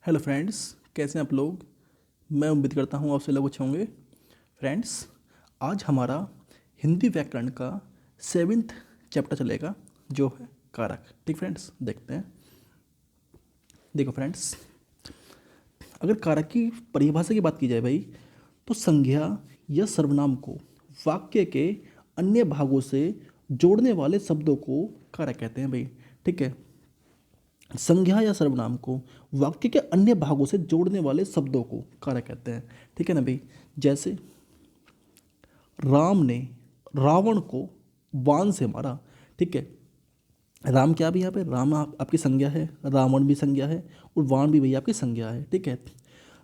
Hello friends, कैसे हैं आप लोग। मैं उम्मीद करता हूँ आपसे लोग अच्छे होंगे। फ्रेंड्स, आज हमारा हिंदी व्याकरण का 7th चैप्टर चलेगा, जो है कारक। ठीक फ्रेंड्स, देखते हैं। देखो फ्रेंड्स, अगर कारक की परिभाषा की बात की जाए भाई, तो संज्ञा या सर्वनाम को वाक्य के अन्य भागों से जोड़ने वाले शब्दों को कारक कहते हैं भाई। ठीक है, संज्ञा या सर्वनाम को वाक्य के अन्य भागों से जोड़ने वाले शब्दों को कारक कहते हैं। ठीक है ना भाई। जैसे राम ने रावण को बाण से मारा। ठीक है, राम क्या भी यहाँ पे राम आपकी संज्ञा है, रावण भी संज्ञा है, और बाण भी भैया आपकी संज्ञा है। ठीक है,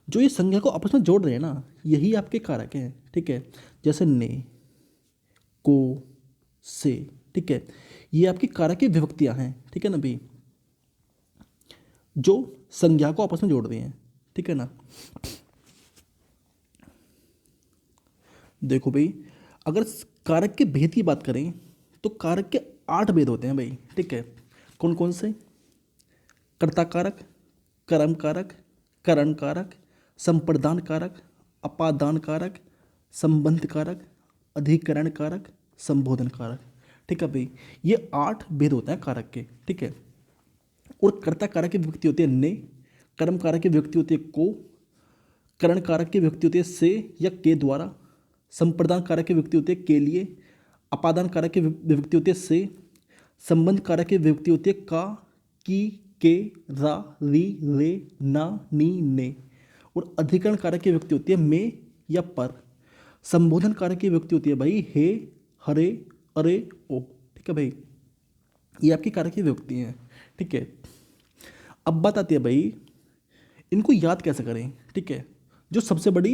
जो ये संज्ञा को आपस में जोड़ रहे हैं ना, यही आपके कारक हैं। ठीक है, जैसे ने, को, से। ठीक है, ये आपकी कारक की विभक्तियां हैं। ठीक है ना भाई, जो संज्ञा को आपस में जोड़ रही हैं। ठीक है ना। देखो भाई, अगर कारक के भेद की बात करें तो कारक के 8 भेद होते हैं भाई। ठीक है, कौन कौन से? कर्ता कारक, कर्म कारक, करण कारक, संप्रदान कारक, अपादान कारक, संबंध कारक, अधिकरण कारक, संबोधन कारक। ठीक है भाई, ये 8 भेद होते हैं कारक के। ठीक है, और कर्ता कारक की विभक्ति होती है ने, कर्म कारक की विभक्ति होती है को, करण कारक की विभक्ति होती है से या के द्वारा, संप्रदान कारक की विभक्ति होती है के लिए, अपादान कारक की विभक्ति होती है से, संबंध कारक की विभक्ति होती है का, की, के, रा, री, रे, ना, नी, ने, और अधिकरण कारक की विभक्ति होती है में या पर। संबोधन कारक की विभक्ति होती है भाई हे, हरे, अरे, ओ। ठीक है भाई, ये आपकी कारक की विभक्ति हैं। ठीक है, अब बात आती है भाई, इनको याद कैसे करें। ठीक है, जो सबसे बड़ी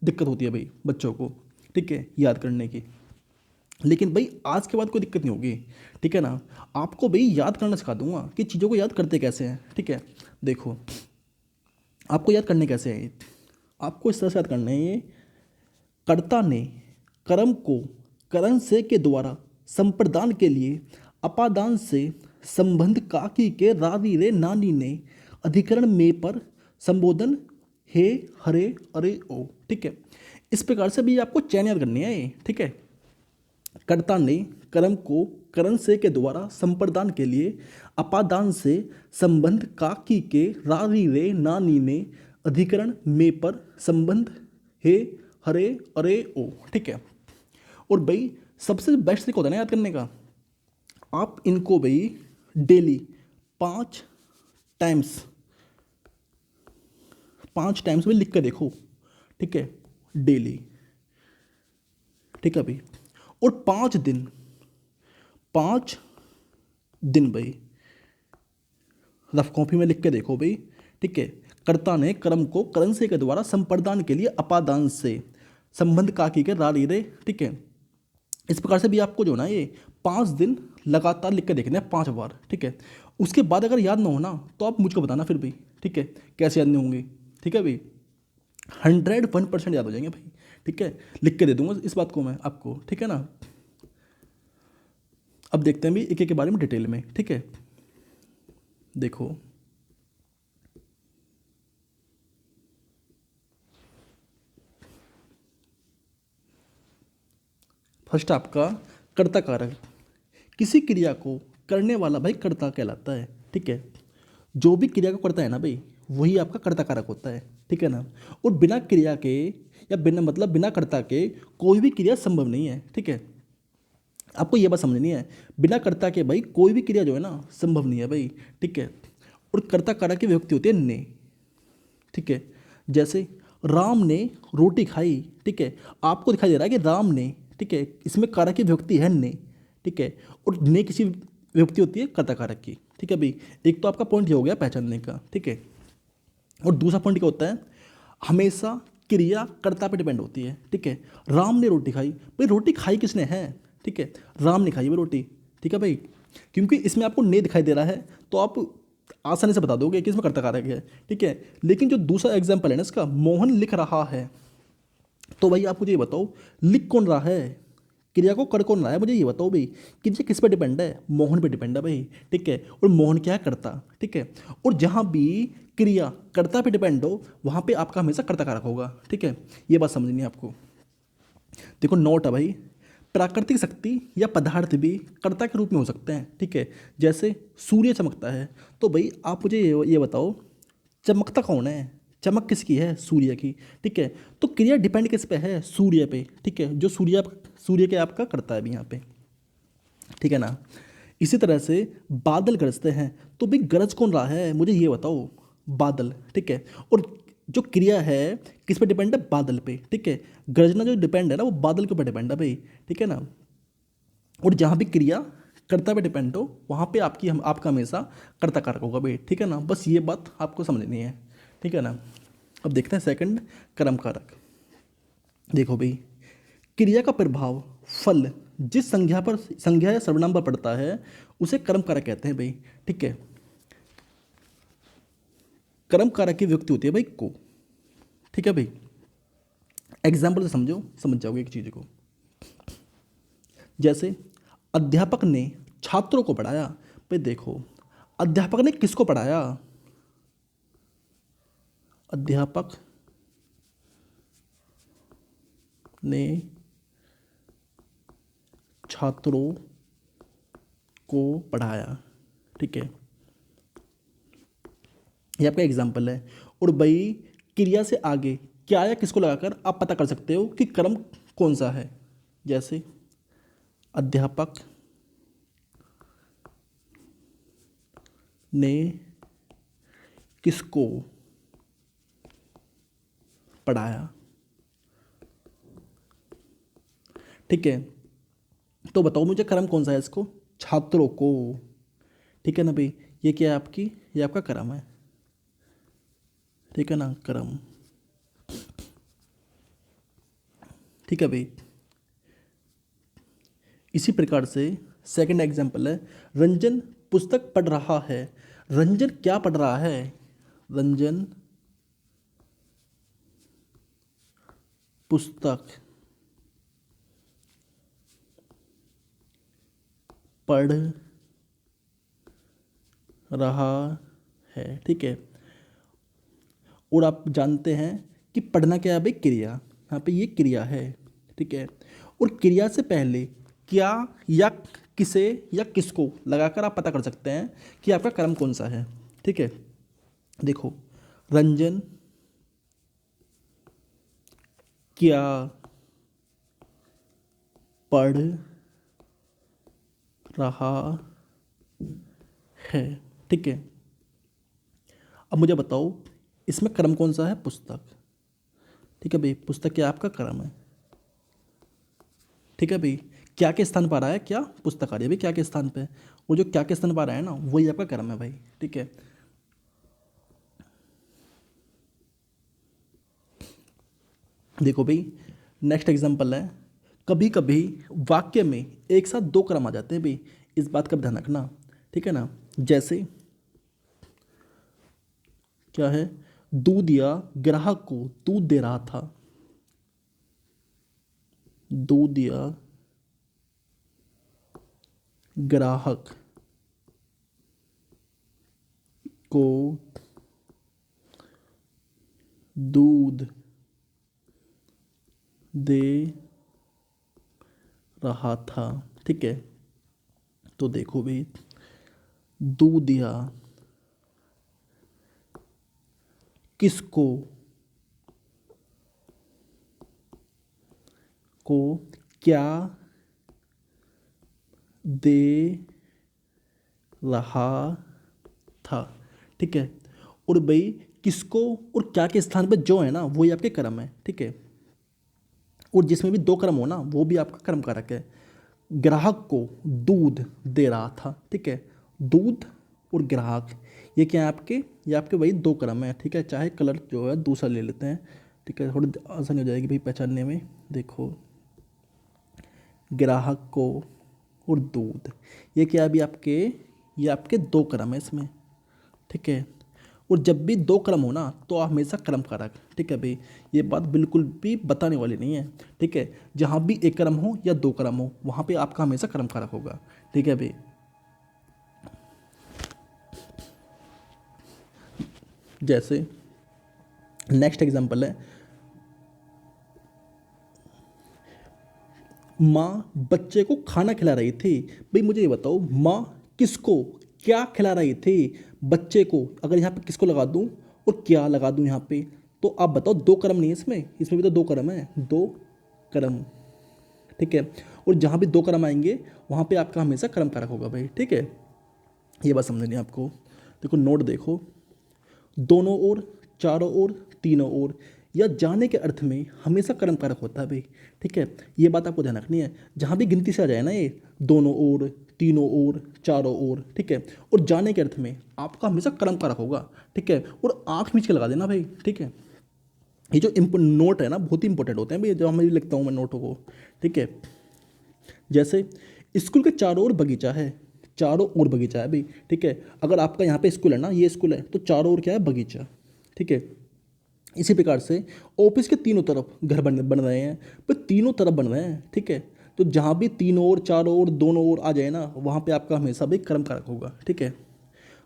दिक्कत होती है भाई बच्चों को, ठीक है, याद करने की। लेकिन भाई आज के बाद कोई दिक्कत नहीं होगी। ठीक है ना, आपको भाई याद करना सिखा दूंगा कि चीज़ों को याद करते कैसे हैं। ठीक है, देखो, आपको याद करने कैसे हैं, आपको इस तरह से याद करना है। ये कर्ता ने कर्म को करण से के द्वारा संप्रदान के लिए अपादान से संबंध काकी के रावी रे नानी ने अधिकरण में पर संबोधन हे, हरे, अरे, ओ। ठीक है, इस प्रकार से भी आपको चयन याद करनी है ये। ठीक है, कर्ता ने कर्म को करण से के द्वारा संप्रदान के लिए अपादान से संबंध काकी के रावी रे नानी ने अधिकरण में पर संबंध हे, हरे, अरे, ओ। ठीक है, और भाई सबसे बेस्ट तरीका होता है ना याद करने का, आप इनको भाई डेली 5 टाइम्स 5 टाइम्स में लिख कर देखो। ठीक है, डेली। ठीक है भाई, और 5 दिन भाई रफ कॉपी में लिख के देखो भाई। ठीक है, कर्ता ने कर्म को करण से के द्वारा संप्रदान के लिए अपादान से संबंध काकी के रा रे। ठीक है, इस प्रकार से भी आपको जो ना ये 5 दिन लगातार लिख के देखने हैं 5 बार। ठीक है, उसके बाद अगर याद ना हो ना तो आप मुझको बताना फिर भी। ठीक है, कैसे याद नहीं होंगे। ठीक है भाई, 101% याद हो जाएंगे भाई। ठीक है, लिख के दे दूंगा इस बात को मैं आपको। ठीक है ना, अब देखते हैं भी एक एक के बारे में डिटेल में। ठीक है, देखो, फर्स्ट आपका कर्ता कारक। किसी क्रिया को करने वाला भाई कर्ता कहलाता है। ठीक है, जो भी क्रिया को करता है ना भाई, वही आपका कर्ता कारक होता है। ठीक है ना, और बिना क्रिया के या बिना कर्ता के कोई भी क्रिया संभव नहीं है। ठीक है, आपको ये बात समझनी है, बिना कर्ता के भाई कोई भी क्रिया जो है ना संभव नहीं है भाई। ठीक है, और कर्ता कारक की विभक्ति होती है ने। ठीक है, जैसे राम ने रोटी खाई। ठीक है, आपको दिखाई दे रहा है कि राम ने। ठीक है, इसमें कारक की विभक्ति है ने। ठीक है, और ने किसी विभक्ति होती है कर्ता कारक की। ठीक है भाई, एक तो आपका पॉइंट ये हो गया पहचानने का। ठीक है, और दूसरा पॉइंट क्या होता है, हमेशा क्रिया कर्ता पे डिपेंड होती है। ठीक है, राम ने रोटी खाई, भाई रोटी खाई किसने है? ठीक है, राम ने खाई भाई रोटी। ठीक है भाई, क्योंकि इसमें आपको ने दिखाई दे रहा है तो आप आसानी से बता दोगे कि इसमें कर्ता कारक है। ठीक है, लेकिन जो दूसरा एग्जाम्पल है ना इसका, मोहन लिख रहा है, तो भाई आप मुझे ये बताओ लिख कौन रहा है, क्रिया को कर कौन रहा है, मुझे ये बताओ भाई। क्रिया किस पे डिपेंड है? मोहन पे डिपेंड है भाई। ठीक है, और मोहन क्या है? करता। ठीक है, और जहाँ भी क्रिया कर्ता पे डिपेंड हो वहाँ पे आपका हमेशा कर्ता कारक होगा। ठीक है, ये बात समझनी है आपको। देखो नोट है भाई, प्राकृतिक शक्ति या पदार्थ भी कर्ता के रूप में हो सकते हैं। ठीक है, जैसे सूर्य चमकता है, तो भाई आप मुझे ये बताओ चमकता कौन है, चमक किसकी है, सूर्य की। ठीक है, तो क्रिया डिपेंड किस पे है, सूर्य पे। ठीक है, जो सूर्य के आपका करता है भी यहाँ पे। ठीक है ना। इसी तरह से बादल गरजते हैं, तो भाई गरज कौन रहा है, मुझे ये बताओ, बादल। ठीक है, और जो क्रिया है किस पे डिपेंड है, बादल पे। ठीक है, गरजना जो डिपेंड है ना वो बादल के ऊपर डिपेंड है भाई। ठीक है ना। और जहाँ भी क्रिया कर्ता पे डिपेंड हो वहाँ पे आपका हमेशा कर्ता कारक होगा भाई। ठीक है ना, बस ये बात आपको समझनी है। ठीक है ना। अब देखते हैं सेकंड, कर्म कारक। देखो भाई, क्रिया का प्रभाव फल जिस संज्ञा या सर्वनाम पर पड़ता है उसे कर्म कारक कहते हैं भाई। ठीक है, कर्म कारक की व्यक्ति होती है भाई को। ठीक है भाई, एग्जाम्पल से समझ जाओगे एक चीज को। जैसे अध्यापक ने छात्रों को पढ़ाया। भाई देखो, अध्यापक ने किसको पढ़ाया, अध्यापक ने छात्रों को पढ़ाया। ठीक है, ये आपका एग्जाम्पल है। और भाई क्रिया से आगे क्या या किसको लगाकर आप पता कर सकते हो कि कर्म कौन सा है। जैसे अध्यापक ने किसको पढ़ाया। ठीक है, तो बताओ मुझे कर्म कौन सा है इसको, छात्रों को। ठीक है ना भाई, ये क्या है आपकी, ये आपका कर्म है। ठीक है ना, कर्म। ठीक है भाई, इसी प्रकार से सेकंड एग्जाम्पल है, रंजन पुस्तक पढ़ रहा है। रंजन क्या पढ़ रहा है, रंजन पुस्तक पढ़ रहा है। ठीक है, और आप जानते हैं कि पढ़ना क्या है भाई, क्रिया। यहाँ पे ये क्रिया है। ठीक है, और क्रिया से पहले क्या या किसे या किसको लगाकर आप पता कर सकते हैं कि आपका कर्म कौन सा है। ठीक है, देखो रंजन क्या पढ़ रहा है। ठीक है, अब मुझे बताओ इसमें कर्म कौन सा है, पुस्तक। ठीक है भाई, पुस्तक क्या आपका कर्म है। ठीक है भाई, क्या के स्थान पर आ रहा है, क्या पुस्तक आ रही है भाई क्या के स्थान पे, वो जो क्या के स्थान पर आ रहा है ना वही आपका कर्म है भाई। ठीक है, देखो भाई नेक्स्ट एग्जांपल है, कभी कभी वाक्य में एक साथ दो क्रम आ जाते हैं भाई, इस बात का ध्यान रखना। ठीक है ना, जैसे क्या है, दूध या ग्राहक को दूध दे रहा था। दूध या ग्राहक को दूध दे रहा था। ठीक है, तो देखो भाई दूध या किसको को क्या दे रहा था। ठीक है, और भाई किसको और क्या के स्थान पर जो है ना वही आपके कर्म है। ठीक है, और जिसमें भी दो कर्म हो ना वो भी आपका कर्म कारक है। ग्राहक को दूध दे रहा था। ठीक है, दूध और ग्राहक ये क्या है आपके, ये आपके वही दो कर्म है। ठीक है, चाहे कलर जो है दूसरा ले लेते हैं। ठीक है, थोड़ी आसानी हो जाएगी भाई पहचानने में। देखो ग्राहक को और दूध, ये क्या है अभी आपके, ये आपके दो कर्म है इसमें। ठीक है, और जब भी दो क्रम हो ना तो आप हमेशा क्रम कारक। ठीक है भाई, ये बात बिल्कुल भी बताने वाली नहीं है। ठीक है, जहाँ भी एक क्रम हो या दो क्रम हो वहाँ पे आपका हमेशा क्रम कारक होगा। ठीक है भाई, जैसे नेक्स्ट एग्जांपल है, माँ बच्चे को खाना खिला रही थी। भाई मुझे ये बताओ, माँ किसको क्या खिला रही थी? बच्चे को। अगर यहाँ पे किसको लगा दूँ और क्या लगा दूँ यहाँ पे, तो आप बताओ, दो कर्म नहीं है इसमें, इसमें भी तो दो कर्म है, दो कर्म, ठीक है। और जहाँ भी दो कर्म आएंगे वहाँ पे आपका हमेशा कर्म कारक होगा भाई, ठीक है। ये बात समझनी है आपको। देखो नोट देखो, दोनों ओर, चारों ओर, तीनों ओर, या जाने के अर्थ में हमेशा कर्म कारक होता है भाई, ठीक है। ये बात आपको ध्यान रखनी है। जहाँ भी गिनती से आ जाए ना ये, दोनों ओर, तीनों ओर, चारों ओर, ठीक है, और जाने के अर्थ में आपका हमेशा कर्म कारक होगा, ठीक है। और आँख मीच के लगा देना भाई, ठीक है। ये जो नोट है ना बहुत ही इंपॉर्टेंट होते हैं भाई, जो मैं लिखता हूँ मैं नोटों को, ठीक है। जैसे स्कूल के चारों ओर बगीचा है, चारों ओर बगीचा है भाई, ठीक है। अगर आपका यहाँ पे स्कूल है ना, ये स्कूल है, तो चारों ओर क्या है? बगीचा, ठीक है। इसी प्रकार से ऑफिस के तीनों तरफ घर बन रहे हैं, पर तीनों तरफ बन रहे हैं, ठीक है। तो जहाँ भी तीनों ओर, चारों ओर, दोनों ओर आ जाए ना, वहाँ पे आपका हमेशा भी कर्म कारक होगा, ठीक है।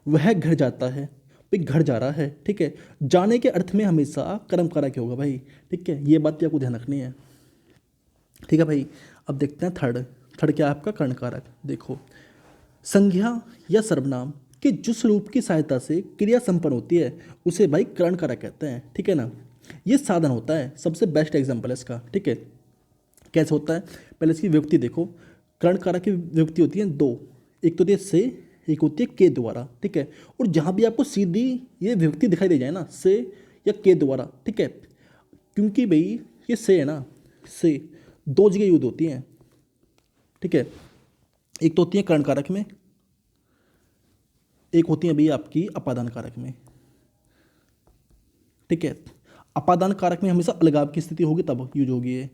वह घर जाता है, भाई घर जा रहा है, ठीक है। जाने के अर्थ में हमेशा कर्म कारक ही होगा भाई, ठीक है। ये बात भी आपको ध्यान रखनी है, ठीक है भाई। अब देखते हैं थर्ड। थर्ड क्या है आपका? कर्ण कारक। देखो, संज्ञा या सर्वनाम के जिस रूप की सहायता से क्रिया संपन्न होती है उसे भाई कर्ण कारक कहते हैं, ठीक है ना। ये साधन होता है, सबसे बेस्ट एग्जांपल है इसका, ठीक है। कैसे होता है? पहले इसकी विभक्ति देखो। कर्ण कारक की विभक्ति होती है दो, एक तो होती है से, एक होती है के द्वारा, ठीक है। और जहाँ भी आपको सीधी ये विभक्ति दिखाई दे जाए ना, से या के द्वारा, ठीक है, क्योंकि भाई ये से है ना, से दो जगह यूज होती हैं, ठीक है। एक तो होती है कर्ण कारक में, एक होती है भाई आपकी अपादान कारक में, ठीक है। अपादान कारक में हमेशा अलगाव की स्थिति होगी तब यूज होगी ये,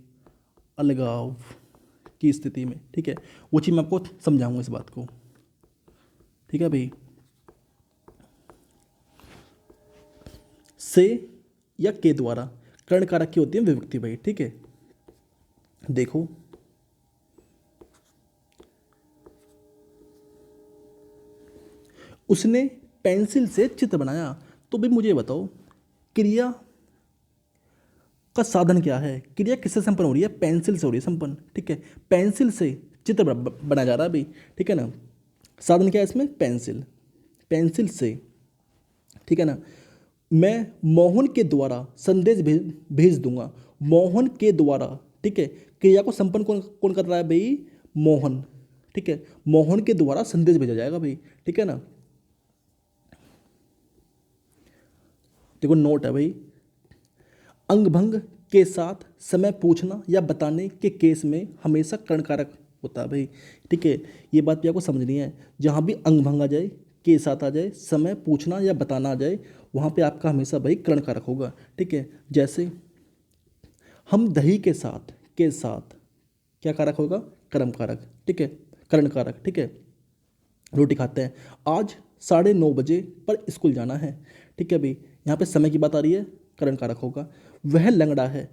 अलगाव की स्थिति में, ठीक है। वो चीज़ मैं आपको समझाऊंगा इस बात को, ठीक है भाई। से या के द्वारा कर्ण कारक की होती है विभक्ति भाई, ठीक है। देखो, उसने पेंसिल से चित्र बनाया। तो भाई मुझे बताओ, क्रिया का साधन क्या है? क्रिया किससे संपन्न हो रही है? पेंसिल से हो रही है संपन्न, ठीक है। पेंसिल से चित्र बनाया जा रहा है भाई, ठीक है ना। साधन क्या है इसमें? पेंसिल, पेंसिल से, ठीक है ना। मैं मोहन के द्वारा संदेश भेज दूंगा, मोहन के द्वारा, ठीक है। क्रिया को संपन्न कौन कौन कर रहा है भाई? मोहन, ठीक है। मोहन के द्वारा संदेश भेजा जाएगा भाई, ठीक है ना। देखो नोट है भाई, अंग भंग के साथ समय पूछना या बताने के केस में हमेशा कर्ण कारक होता है भाई, ठीक है। ये बात भी आपको समझनी है। जहाँ भी अंग भंग आ जाए, के साथ आ जाए, समय पूछना या बताना आ जाए, वहाँ पे आपका हमेशा भाई कर्ण कारक होगा, ठीक है। जैसे हम दही के साथ क्या कारक होगा? कर्म कारक, ठीक है, कर्ण कारक, ठीक है। रोटी खाते हैं, आज 9:30 बजे पर स्कूल जाना है, ठीक है भाई। यहाँ पे समय की बात आ रही है, कर्ण कारक होगा। वह लंगड़ा है,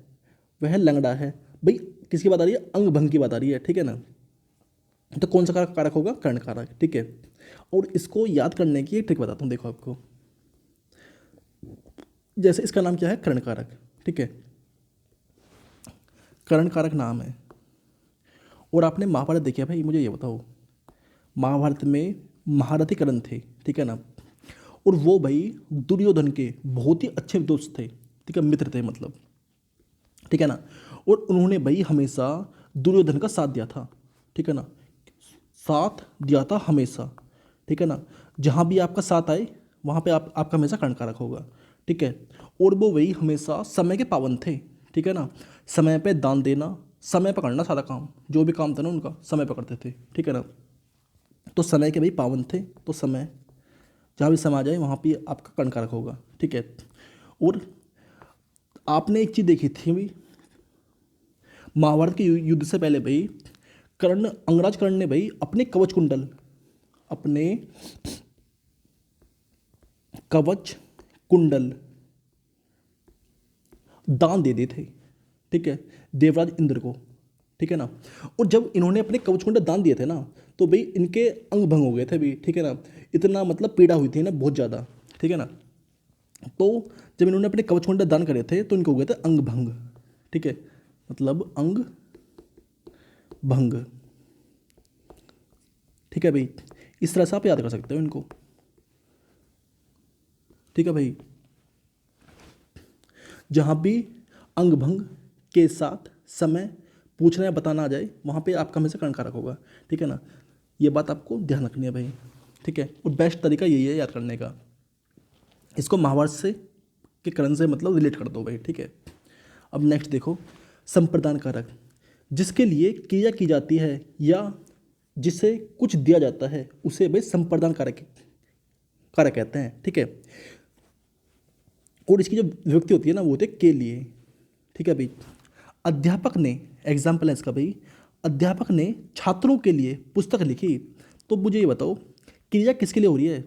वह लंगड़ा है, भाई किसकी बात आ रही है? अंग भंग की बात आ रही है, ठीक है ना। तो कौन सा कारक कारक होगा? कर्ण कारक, ठीक है। और इसको याद करने की एक ट्रिक बताता हूँ, देखो आपको। जैसे इसका नाम क्या है? कर्ण कारक, ठीक है। कर्ण कारक नाम है। और आपने महाभारत देखी है भाई? मुझे ये बताओ, महाभारत में महारथी कर्ण थे, ठीक है ना। और वो भाई दुर्योधन के बहुत ही अच्छे दोस्त थे, ठीक है, मित्र थे मतलब, ठीक है ना। और उन्होंने भाई हमेशा दुर्योधन का साथ दिया था, ठीक है ना, साथ दिया था हमेशा, ठीक है ना। जहाँ भी आपका साथ आए वहाँ पे आपका हमेशा कर्ण कारक होगा, ठीक है। और वो वही हमेशा समय के पाबंद थे, ठीक है ना। समय पे दान देना, समय पर करना, सारा काम, जो भी काम था ना उनका समय पर करते थे, ठीक है ना। तो समय के भाई पाबंद थे, तो समय जहाँ भी समय आ जाए वहाँ पे आपका कर्ण कारक होगा, ठीक है। और आपने एक चीज़ देखी थी भाई, महाभारत के युद्ध से पहले भाई कर्ण, अंगराज कर्ण ने भाई अपने कवच कुंडल, अपने कवच कुंडल दान दे दिए थे, ठीक है, देवराज इंद्र को, ठीक है ना। और जब इन्होंने अपने कवच कुंडल दान दिए थे ना, तो भाई इनके अंग भंग हो गए थे भाई, ठीक है ना। इतना मतलब पीड़ा हुई थी ना बहुत ज़्यादा, ठीक है ना। तो जब इन्होंने अपने कवच कुंडल दान करे थे तो इनको हो गए थे अंग भंग, ठीक है, मतलब अंग भंग, ठीक है भाई। इस तरह से आप याद कर सकते हो इनको, ठीक है भाई। जहाँ भी अंग भंग के साथ समय पूछना या बताना आ जाए वहाँ पे आपका हमेशा कर्ण कारक होगा, ठीक है ना। ये बात आपको ध्यान रखनी है भाई, ठीक है। और बेस्ट तरीका यही है याद करने का, इसको महाभारत से के कर्ण से मतलब रिलेट कर दो भाई, ठीक है। अब नेक्स्ट देखो, संप्रदान कारक, जिसके लिए क्रिया की जाती है या जिसे कुछ दिया जाता है उसे भाई संप्रदान कारक कारक कहते हैं, ठीक है। और इसकी जो विभक्ति होती है ना वो होती है के लिए, ठीक है भाई। अध्यापक ने, एग्जाम्पल है इसका भाई, अध्यापक ने छात्रों के लिए पुस्तक लिखी। तो मुझे ये बताओ क्रिया किसके लिए हो रही है,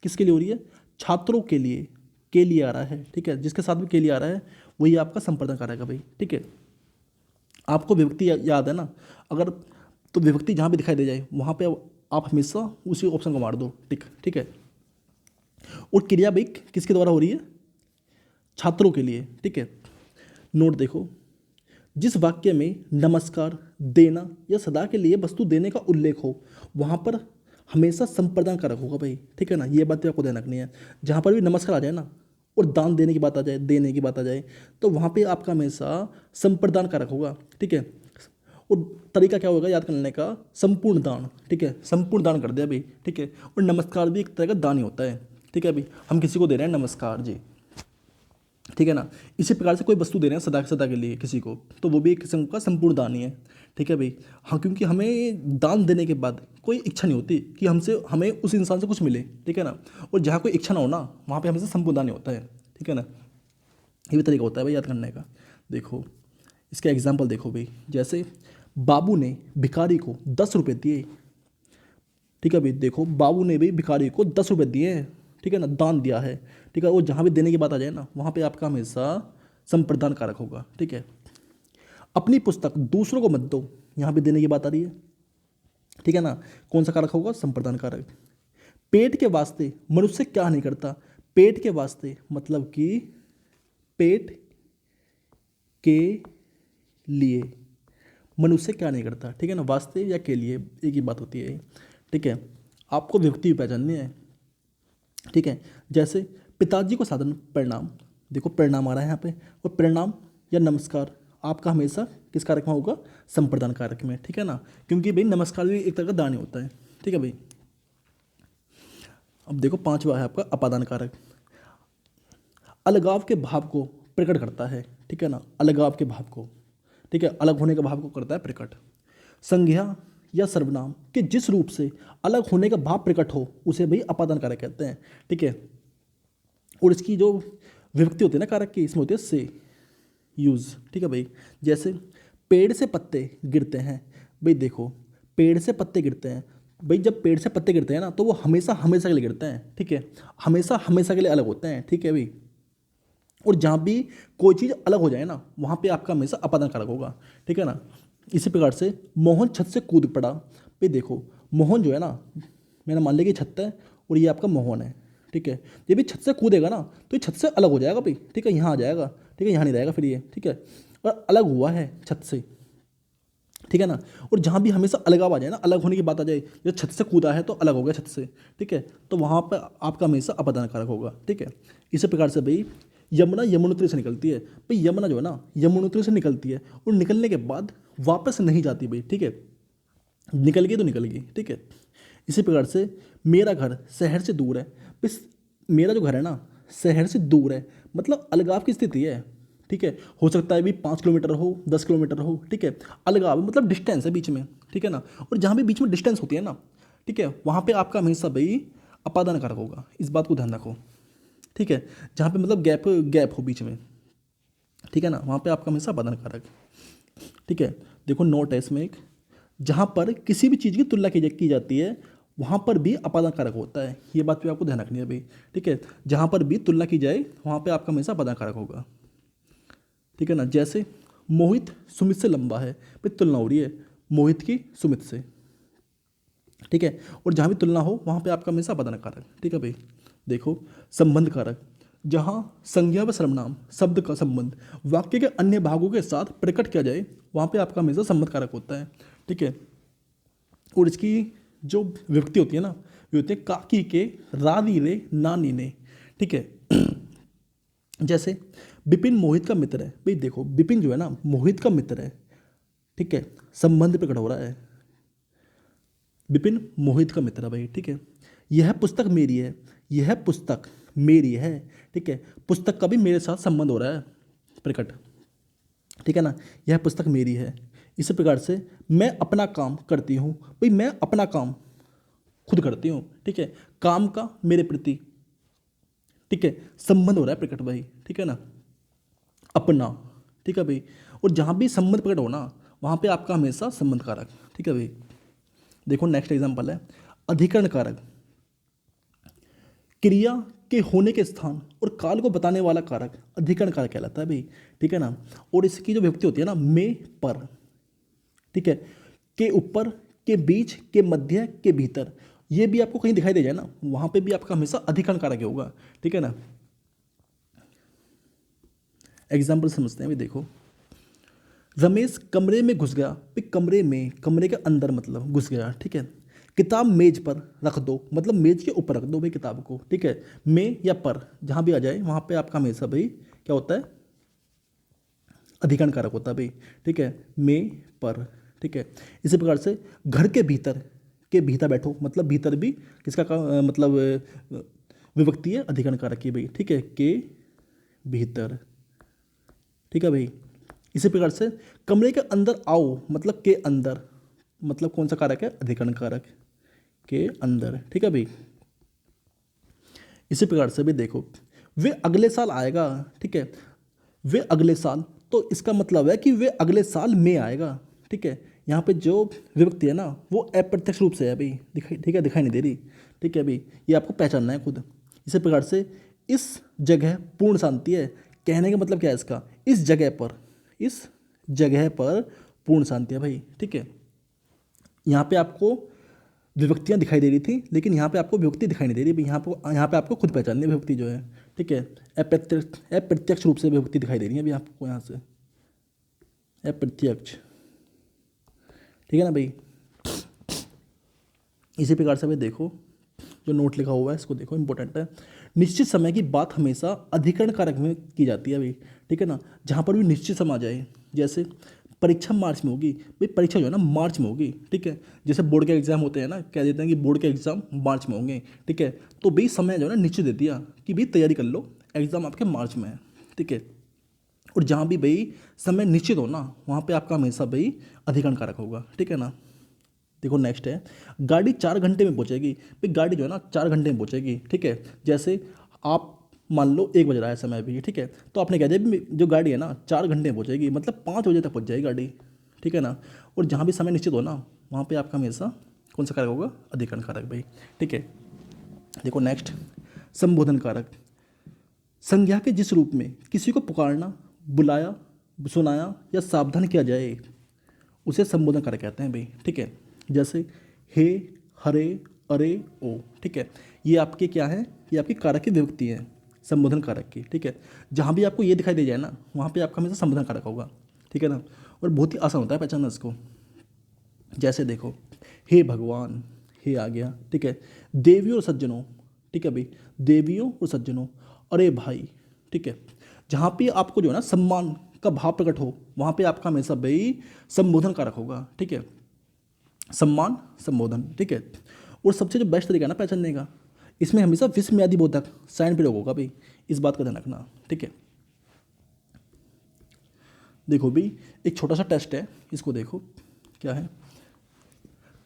किसके लिए हो रही है, छात्रों के लिए आ रहा है, ठीक है। जिसके साथ भी के लिए आ रहा है वही आपका संप्रदान कारक है भाई, ठीक है। आपको विभक्ति याद है ना, अगर तो विभक्ति जहाँ भी दिखाई दे जाए वहाँ पे आप हमेशा उसी ऑप्शन को मार दो, टिक, ठीक है। और क्रिया भाई किसके द्वारा हो रही है, छात्रों के लिए, ठीक है। नोट देखो, जिस वाक्य में नमस्कार देना या सदा के लिए वस्तु देने का उल्लेख हो वहाँ पर हमेशा संप्रदान कारक होगा भाई, ठीक है ना। ये बात भी आपको ध्यान रखनी है। जहाँ पर भी नमस्कार आ जाए ना और दान देने की बात आ जाए, देने की बात आ जाए, तो वहाँ पे आपका हमेशा संप्रदान कारक होगा, ठीक है। और तरीका क्या होगा याद करने का, संपूर्ण दान, ठीक है, संपूर्ण दान कर दिया भाई, ठीक है। और नमस्कार भी एक तरह का दान ही होता है, ठीक है भाई। हम किसी को दे रहे हैं नमस्कार जी, ठीक है ना। इसी प्रकार से कोई वस्तु दे रहे हैं सदा सदा के लिए किसी को, तो वो भी एक किस्म का संपूर्ण दान ही है, ठीक है भाई। हाँ, क्योंकि हमें दान देने के बाद कोई इच्छा नहीं होती कि हमसे हमें उस इंसान से कुछ मिले, ठीक है ना। और जहाँ कोई इच्छा ना हो ना वहाँ पे हमेशा संपूर्ण दान ही होता है, ठीक है ना। ये भी तरीका होता है भाई याद करने का। देखो इसका एग्जाम्पल देखो भाई, जैसे बाबू ने भिखारी को 10 रुपये दिए, ठीक है भाई। देखो बाबू ने भी भिखारी को 10 रुपये दिए हैं, ठीक है ना, दान दिया है, ठीक है। वो जहाँ भी देने की बात आ जाए ना वहाँ पे आपका हमेशा संप्रदान कारक होगा, ठीक है। अपनी पुस्तक दूसरों को मत दो, यहाँ भी देने की बात आ रही है, ठीक है ना। कौन सा कारक होगा, संप्रदान कारक। पेट के वास्ते मनुष्य क्या नहीं करता, पेट के वास्ते मतलब कि पेट के लिए मनुष्य क्या नहीं करता, ठीक है ना। वास्ते या के लिए एक ही बात होती है, ठीक है। आपको विभक्ति भी पहचाननी है, ठीक है। जैसे पिताजी को सादर प्रणाम, देखो प्रणाम आ रहा है यहाँ पे, और प्रणाम या नमस्कार आपका हमेशा किस कारक में होगा, संप्रदान कारक में, ठीक है ना। क्योंकि भाई नमस्कार भी एक तरह का दान ही होता है, ठीक है भाई। अब देखो पांचवा है आपका अपादान कारक, अलगाव के भाव को प्रकट करता है, ठीक है ना। अलगाव के भाव को, ठीक है, अलग होने के भाव को करता है प्रकट। संज्ञा या सर्वनाम के जिस रूप से अलग होने का भाव प्रकट हो उसे भाई अपादान कारक कहते हैं, ठीक है। और इसकी जो विभक्ति होती है ना कारक की, इसमें होती है से, यूज, ठीक है भाई। जैसे पेड़ से पत्ते गिरते हैं, भाई देखो पेड़ से पत्ते गिरते हैं, भाई जब पेड़ से पत्ते गिरते हैं ना तो वो हमेशा हमेशा के लिए गिरते हैं, ठीक है, हमेशा हमेशा के लिए अलग होते हैं, ठीक है भाई। और जहाँ भी कोई चीज़ अलग हो जाए ना वहाँ पे आपका हमेशा अपादान कारक होगा, ठीक है ना। इसी प्रकार से मोहन छत से कूद पड़ा, भाई देखो मोहन जो है ना, मैंने मान लिया कि छत है और ये आपका मोहन है, ठीक है। ये भी छत से कूदेगा ना तो ये छत से अलग हो जाएगा भाई, ठीक है, यहाँ आ जाएगा, ठीक है, यहाँ नहीं रहेगा फिर ये, ठीक है। और अलग हुआ है छत से, ठीक है ना। और जहाँ भी हमेशा अलगाव आ जाए ना, अलग होने की बात आ जाए, जैसे छत से कूदा है तो अलग हो गया छत से, ठीक है, तो वहाँ पर आपका हमेशा अपादान कारक होगा, ठीक है। इसी प्रकार से भाई यमुना यमुनोत्री से निकलती है, भाई यमुना जो है ना यमुनोत्री से निकलती है और निकलने के बाद वापस नहीं जाती भाई, ठीक है, निकल गई तो निकल गई, ठीक है। इसी प्रकार से मेरा घर शहर से दूर है, बस मेरा जो घर है ना शहर से दूर है, मतलब अलगाव की स्थिति है, ठीक है। हो सकता है भी 5 किलोमीटर हो, 10 किलोमीटर हो, ठीक है, अलगाव मतलब डिस्टेंस है बीच में, ठीक है ना। और जहाँ भी बीच में डिस्टेंस होती है ना, ठीक है, वहाँ पे आपका हमेशा भाई अपादान कारक होगा, इस बात को ध्यान रखो, ठीक है। जहाँ पे मतलब गैप गैप हो बीच में, ठीक है ना, वहाँ पे आपका हमेशा अपादान कारक, ठीक है। देखो नोट है इसमें एक, जहाँ पर किसी भी चीज़ की तुलना की जाती है वहाँ पर भी अपादान कारक होता है, ये बात भी आपको ध्यान रखनी है भाई, ठीक है। जहाँ पर भी तुलना की जाए वहाँ पे आपका हमेशा अपादान कारक होगा, ठीक है ना। जैसे मोहित सुमित से लंबा है, भाई तुलना हो रही है मोहित की सुमित से, ठीक है। और जहाँ भी तुलना हो वहाँ पे आपका हमेशा अपादान कारक, ठीक है भाई। देखो संबंध कारक, जहाँ संज्ञा व सर्वनाम शब्द का संबंध वाक्य के अन्य भागों के साथ प्रकट किया जाए वहाँ पे आपका हमेशा संबंध कारक होता है। ठीक है। और इसकी जो विभक्ति होती है ना, वे होती है काकी के, रानी ने, नानी ने। ठीक है। जैसे विपिन मोहित का मित्र है। भाई देखो, विपिन जो है ना मोहित का मित्र है। ठीक है, संबंध प्रकट हो रहा है। विपिन मोहित का मित्र है भाई। ठीक है। यह पुस्तक मेरी है। यह पुस्तक मेरी है। ठीक है, पुस्तक का भी मेरे साथ संबंध हो रहा है प्रकट। ठीक है ना, यह पुस्तक मेरी है। इसी प्रकार से मैं अपना काम करती हूँ। भाई मैं अपना काम खुद करती हूँ। ठीक है, काम का मेरे प्रति, ठीक है, संबंध हो रहा है प्रकट भाई। ठीक है ना, अपना। ठीक है भाई। और जहाँ भी संबंध प्रकट हो ना वहाँ पे आपका हमेशा संबंध कारक। ठीक है भाई। देखो नेक्स्ट एग्जांपल है अधिकरण कारक। क्रिया के होने के स्थान और काल को बताने वाला कारक अधिकरण कारक कहलाता है भाई। ठीक है ना। और इसकी जो विभक्ति होती है ना में, पर। ठीक है, के ऊपर, के बीच, के मध्य, के भीतर, ये भी आपको कहीं दिखाई दे जाए ना वहाँ पे भी आपका हमेशा अधिकरण कारक ही होगा। ठीक है ना। एग्जाम्पल समझते हैं भाई। देखो रमेश कमरे में घुस गया। भाई कमरे में, कमरे के अंदर मतलब घुस गया। ठीक है। किताब मेज पर रख दो, मतलब मेज के ऊपर रख दो भाई किताब को। ठीक है, में या पर जहाँ भी आ जाए वहाँ पे आपका हमेशा भाई क्या होता है, अधिकरण कारक होता है भाई। ठीक है, में, पर। ठीक है। इसी प्रकार से घर के भीतर, के भीतर बैठो, मतलब भीतर भी किसका मतलब विभक्ति है, अधिकरण कारक की भाई। ठीक है, के भीतर। ठीक है भाई। इसी प्रकार से कमरे के अंदर आओ, मतलब के अंदर, मतलब कौन सा कारक है, अधिकरण कारक, के अंदर। ठीक है भाई। इसी प्रकार से भी देखो वे अगले साल आएगा। ठीक है, वे अगले साल, तो इसका मतलब है कि वे अगले साल में आएगा। ठीक है, यहाँ पे जो विभक्ति है ना वो अप्रत्यक्ष रूप से है भाई, दिखाई, ठीक है, दिखाई नहीं दे रही। ठीक है भाई, ये आपको पहचानना है खुद। इसी प्रकार से इस जगह पूर्ण शांति है। कहने का मतलब क्या है इसका, इस जगह पर, इस जगह पर पूर्ण शांति है भाई। ठीक है, यहाँ पे आपको विभक्तियाँ दिखाई दे रही थी लेकिन यहाँ पे आपको विभक्ति दिखाई नहीं दे रही। यहाँ पे आपको खुद पहचाननी है विभक्ति जो है। ठीक है, अप्रत्यक्ष रूप से विभक्ति दिखाई दे रही है अभी आपको यहाँ से, अप्रत्यक्ष। ठीक है ना भाई। इसी प्रकार से भाई देखो जो नोट लिखा हुआ है इसको देखो, इंपॉर्टेंट है। निश्चित समय की बात हमेशा अधिकरण कारक में की जाती है भाई। ठीक है ना, जहाँ पर भी निश्चित समय आ जाए, जैसे परीक्षा मार्च में होगी, भाई परीक्षा जो है ना मार्च में होगी। ठीक है, जैसे बोर्ड के एग्जाम होते हैं ना, कह देते हैं कि बोर्ड के एग्जाम मार्च में होंगे। ठीक है, तो भाई समय जो है ना निश्चित दे दिया कि भाई तैयारी कर लो, एग्जाम आपके मार्च में है। ठीक है, और जहाँ भी भाई समय निश्चित हो ना वहाँ पे आपका हमेशा भाई अधिकरण कारक होगा। ठीक है ना। देखो नेक्स्ट है गाड़ी 4 घंटे में पहुँचेगी। भाई गाड़ी जो है ना 4 घंटे में पहुँचेगी। ठीक है, जैसे आप मान लो 1 बज रहा है समय अभी। ठीक है, तो आपने कह दिया भी जो गाड़ी है ना 4 घंटे में पहुँचेगी, मतलब 5 बजे तक पहुँच जाएगी गाड़ी। ठीक है ना, और जहाँ भी समय निश्चित हो ना वहाँ पे आपका हमेशा कौन सा कारक होगा, अधिकरण कारक भाई। ठीक है। देखो नेक्स्ट संबोधन कारक। संज्ञा के जिस रूप में किसी को पुकारना, बुलाया, सुनाया या सावधान किया जाए उसे संबोधन कारक कहते हैं भाई। ठीक है, जैसे हे, हरे, अरे, ओ। ठीक है, ये आपके क्या है, ये आपकी कारक की विभक्ति है, संबोधन कारक की। ठीक है, जहाँ भी आपको ये दिखाई दे जाए ना वहाँ पे आपका हमेशा संबोधन कारक होगा। ठीक है ना, और बहुत ही आसान होता है पहचानना इसको। जैसे देखो हे भगवान, हे आ गया। ठीक है, देवियों और सज्जनों। ठीक है भाई, देवियों और सज्जनों, अरे भाई। ठीक है, जहाँ पे आपको जो है ना सम्मान का भाव प्रकट हो वहाँ पे आपका हमेशा भाई संबोधन कारक होगा। ठीक है, सम्मान, संबोधन। ठीक है, और सबसे जो बेस्ट तरीका है ना पहचानने का, इसमें हमेशा विस्मयादि बोधक साइन प्रयोग होगा भाई, इस बात का ध्यान रखना। ठीक है, देखो भाई एक छोटा सा टेस्ट है, इसको देखो क्या है।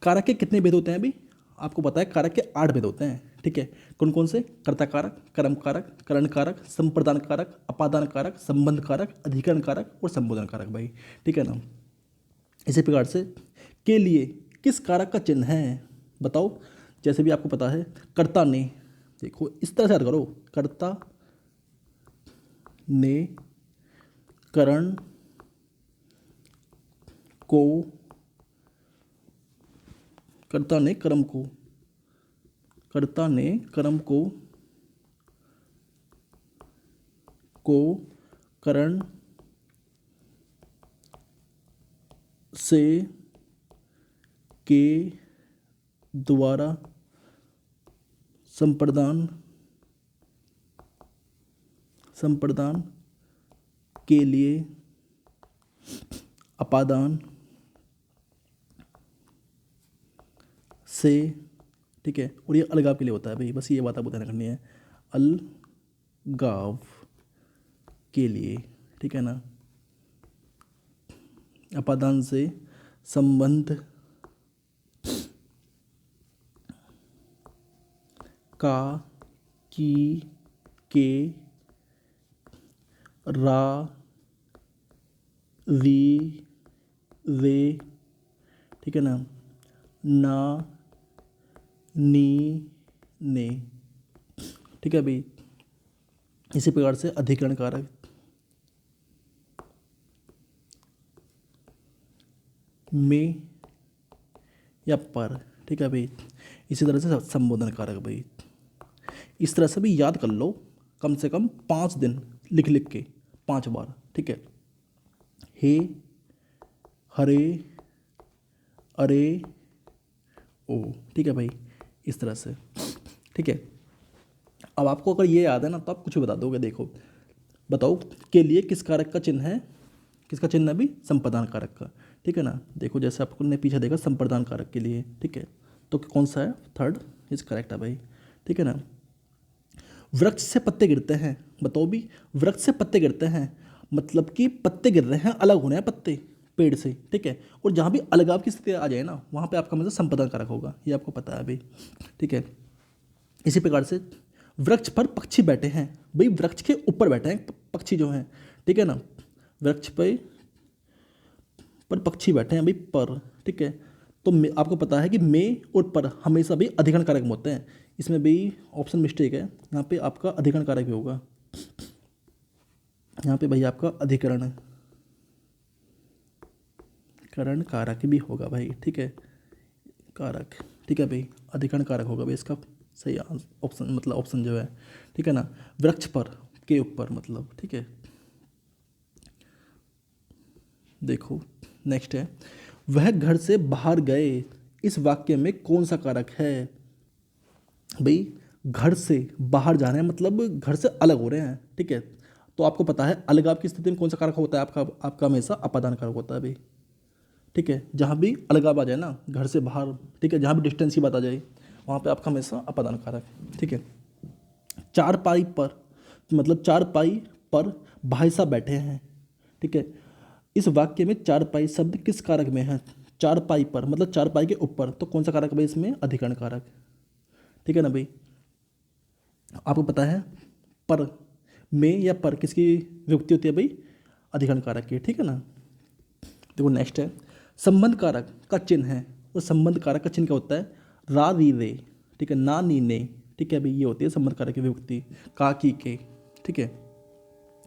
कारक के कितने भेद होते हैं अभी आपको पता है, कारक के 8 भेद होते हैं। ठीक है, कौन कौन से, कर्ता कारक, कर्म कारक, करण कारक, संप्रदान कारक, अपादान कारक, संबंध कारक, अधिकरण कारक और संबोधन कारक भाई। ठीक है ना। इसी प्रकार से के लिए किस कारक का चिन्ह है बताओ, जैसे भी आपको पता है कर्ता ने। देखो इस तरह से याद करो, कर्ता ने, करण को, कर्ता ने कर्म को, कर्ता ने कर्म को को करण से के द्वारा संप्रदान के लिए अपादान से, ठीक है, और ये अलगाव के लिए होता है भाई, बस ये बात आपको ध्यान करनी है, अलगाव के लिए, ठीक है ना, अपादान से संबंध का की के रा वी वे, ठीक है ना, ना नी ने, ठीक है भाई। इसी प्रकार से अधिकरण कारक में या पर, ठीक है भाई। इसी तरह से संबोधन कारक भाई, इस तरह से भी याद कर लो, कम से कम 5 दिन लिख लिख के 5 बार, ठीक है। हे, हरे, अरे, ओ, ठीक है भाई, इस तरह से, ठीक है। अब आपको अगर ये याद है ना तो आप कुछ भी बता दोगे। देखो बताओ, के लिए किस कारक का चिन्ह है, किसका चिन्ह है अभी, संप्रदान कारक का, ठीक है ना। देखो जैसे आपने पीछे देखा संप्रदान कारक के लिए, ठीक है, तो कौन सा है, थर्ड इज करेक्ट है भाई, ठीक है ना। वृक्ष से पत्ते गिरते हैं, बताओ भी, वृक्ष से पत्ते गिरते हैं मतलब कि पत्ते गिर रहे हैं, अलग हो रहे हैं पत्ते पेड़ से, ठीक है। और जहाँ भी अलगाव की स्थिति आ जाए ना, वहाँ पे आपका मतलब संप्रदान कारक होगा, ये आपको पता है भाई, ठीक है। इसी प्रकार से वृक्ष पर पक्षी बैठे हैं, भाई वृक्ष के ऊपर बैठे हैं पक्षी जो हैं, ठीक है ना, वृक्ष पर पक्षी बैठे हैं भाई, पर, ठीक है। तो आपको पता है कि में और पर हमेशा भी अधिकरण कारक में होते हैं, इसमें भी ऑप्शन मिस्टेक है, यहाँ पे आपका अधिकरण कारक भी होगा, यहाँ पे भाई आपका अधिकरण करण कारक भी होगा भाई, ठीक है, कारक, ठीक है भाई, अधिकरण कारक होगा भाई इसका सही ऑप्शन, मतलब ऑप्शन जो है, ठीक है ना, वृक्ष पर के ऊपर मतलब, ठीक है। देखो नेक्स्ट है, वह घर से बाहर गए, इस वाक्य में कौन सा कारक है भाई, घर से बाहर जा रहे हैं मतलब घर से अलग हो रहे हैं, ठीक है। तो आपको पता है अलगाव की स्थिति में कौन सा कारक होता है, आपका हमेशा अपादान कारक होता है भाई, ठीक है। जहाँ भी अलगाव आ जाए ना घर से बाहर, ठीक है, जहाँ भी डिस्टेंस की बात आ जाए वहाँ पे आपका हमेशा अपादान कारक, ठीक है। चारपाई पर मतलब चारपाई पर भाई साहब बैठे हैं, ठीक है। इस वाक्य में चारपाई शब्द किस कारक में है, चारपाई पर मतलब चारपाई के ऊपर, तो कौन सा कारक है भाई इसमें, अधिकरण कारक, ठीक है ना भाई। आपको पता है पर में या पर किसकी विभक्ति होती है भाई, अधिकरण कारक की, ठीक है ना। देखो नेक्स्ट है, संबंध कारक का चिन्ह है, और संबंध कारक का चिन्ह क्या होता है, रा री रे, ठीक है, ना नी ने, ठीक है भाई, ये होती है संबंध कारक की विभक्ति, का की के, ठीक है।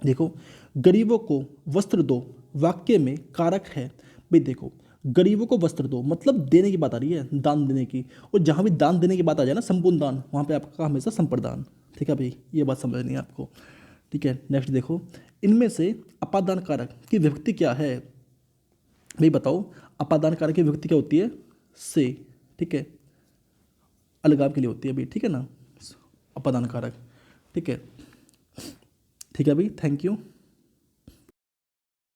देखो गरीबों को वस्त्र दो, वाक्य में कारक है भाई, देखो गरीबों को वस्त्र दो मतलब देने की बात आ रही है, दान देने की, और जहाँ भी दान देने की बात आ जाए ना, संपूर्ण दान, वहाँ पे आपका हमेशा संप्रदान, ठीक है भाई, ये बात समझनी है आपको, ठीक है। नेक्स्ट देखो, इनमें से अपादान कारक की विभक्ति क्या है भाई, बताओ अपादान कारक की विभक्ति क्या होती है, से, ठीक है, अलगाव के लिए होती है भाई, ठीक है ना, अपादान कारक, ठीक है, ठीक है भाई, थैंक यू।